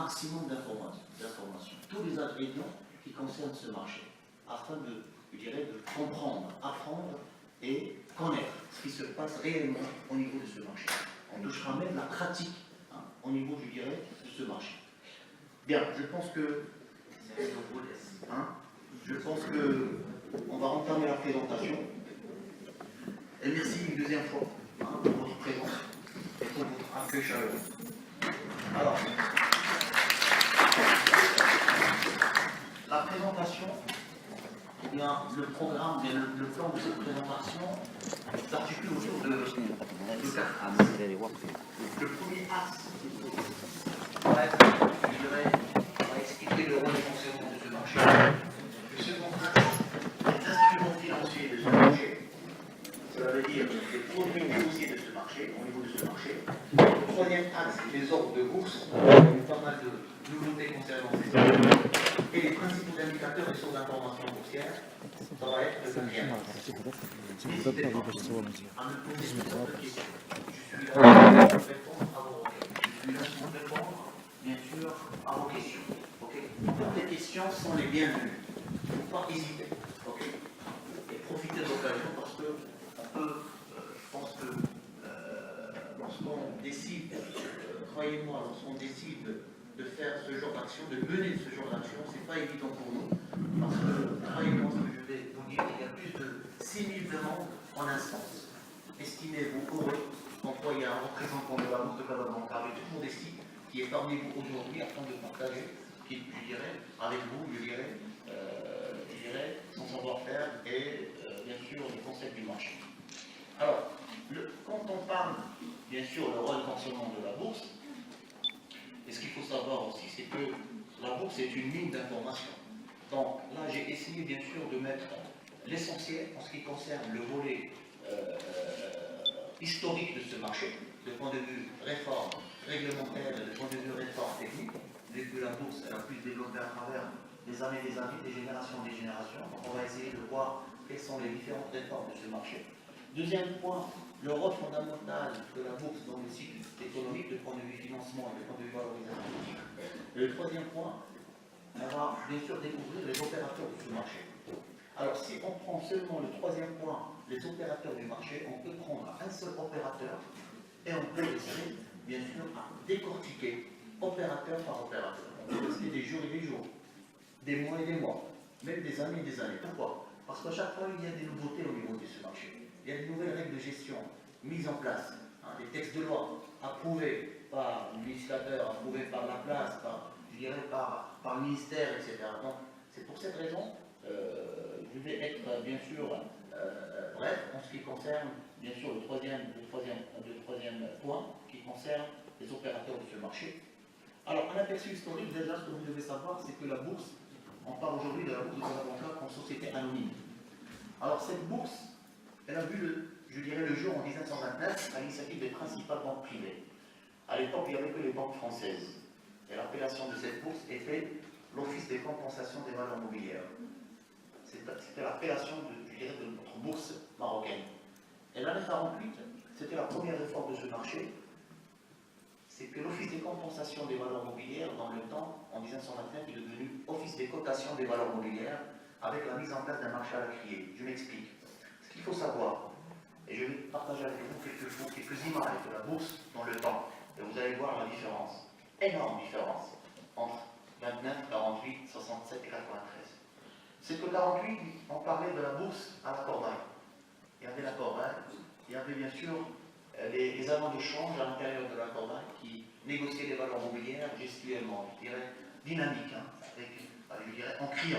maximum d'informations, tous les ingrédients qui concernent ce marché, afin de, je dirais, de comprendre, apprendre et connaître ce qui se passe réellement au niveau de ce marché. On touchera même la pratique au niveau, je dirais, de ce marché. Bien, je pense que on va entamer la présentation. Et merci une deuxième fois pour votre présence et pour votre accueil chaleureux. Alors, la présentation, eh bien, le programme, le plan de cette présentation s'articule autour de 4 axes. Le premier axe va être, je dirais, on va expliquer le rôle et fonctionnement de ce marché. Le second axe, les instruments financiers de ce marché. Cela veut dire les produits financiers de ce marché, au niveau de ce marché. Le troisième axe, les ordres de bourse, avec pas mal de nouveautés concernant ces ordres. Et les principaux indicateurs et sources d'information boursière, ça va être le quatrième axe. N'hésitez pas à me poser toutes sortes de questions. Je suis là pour répondre à vos requêtes. Je suis là pour répondre, bien sûr, à vos questions. Okay. Toutes les questions sont les bienvenues. Il ne faut pas hésiter. Okay. Et profitez de l'occasion parce que je pense que lorsqu'on décide, croyez-moi, lorsqu'on décide de faire ce genre d'action, de mener ce genre d'action, ce n'est pas évident pour nous. Parce que, croyez-moi, ce que je vais vous dire, il y a plus de 6000 demandes en instance. Estimez-vous heureux d'employer un représentant de la Bourse de Casablanca avec tout modestie qui est parmi vous aujourd'hui afin de partager, je dirais, avec vous, je dirais, son savoir-faire et bien sûr les concepts du marché. Alors, quand on parle, bien sûr, le rôle fonctionnement de la bourse, et ce qu'il faut savoir aussi, c'est que la bourse est une mine d'informations. Donc là, j'ai essayé, bien sûr, de mettre l'essentiel en ce qui concerne le volet historique de ce marché, de point de vue réforme réglementaire, de point de vue réforme technique, vu que la bourse elle a pu se développer à travers des années, des générations, des générations. Donc on va essayer de voir quelles sont les différentes réformes de ce marché. Deuxième point, le rôle fondamental de la bourse dans le cycle économique, de point de vue financement et de point de vue valorisation du titre. Et le troisième point, on va bien sûr découvrir les opérateurs de ce marché. Alors si on prend seulement le troisième point, les opérateurs du marché, on peut prendre un seul opérateur et on peut essayer, bien sûr, à décortiquer opérateur par opérateur. On peut rester des jours et des jours, des mois et des mois, même des années et des années. Pourquoi? Parce qu'à chaque fois, il y a des nouveautés au niveau de ce marché. Il y a de nouvelles règles de gestion mises en place, des textes de loi approuvés par le législateur, approuvés par la place, je dirais par le ministère, etc. Donc, c'est pour cette raison, je vais être bien sûr bref en ce qui concerne bien sûr le troisième point qui concerne les opérateurs de ce marché. Alors, un aperçu historique, déjà, ce que vous devez savoir, c'est que la bourse, on parle aujourd'hui de la bourse de Casablanca comme société anonyme. Alors, cette bourse, elle a vu, je dirais, le jour en 1929 à l'initiative des principales banques privées. À l'époque, il n'y avait que les banques françaises. Et l'appellation de cette bourse était l'Office des compensations des valeurs mobilières. C'était l'appellation de notre bourse marocaine. Et l'année 48, c'était la première réforme de ce marché. C'est que l'Office des compensations des valeurs mobilières, dans le temps, en 1929, est devenu Office des cotations des valeurs mobilières, avec la mise en place d'un marché à la criée. Je m'explique. Ce qu'il faut savoir, et je vais partager avec vous quelques images de la bourse dans le temps, et vous allez voir la différence, énorme différence, entre 29, 48, 67 et 93. C'est que 48, on parlait de la bourse à la corbeille. Il y avait la corbeille, il y avait bien sûr les agents de change à l'intérieur de la corbeille qui négociaient les valeurs mobilières gestuellement, je dirais, dynamiques, avec, je dirais, en criant.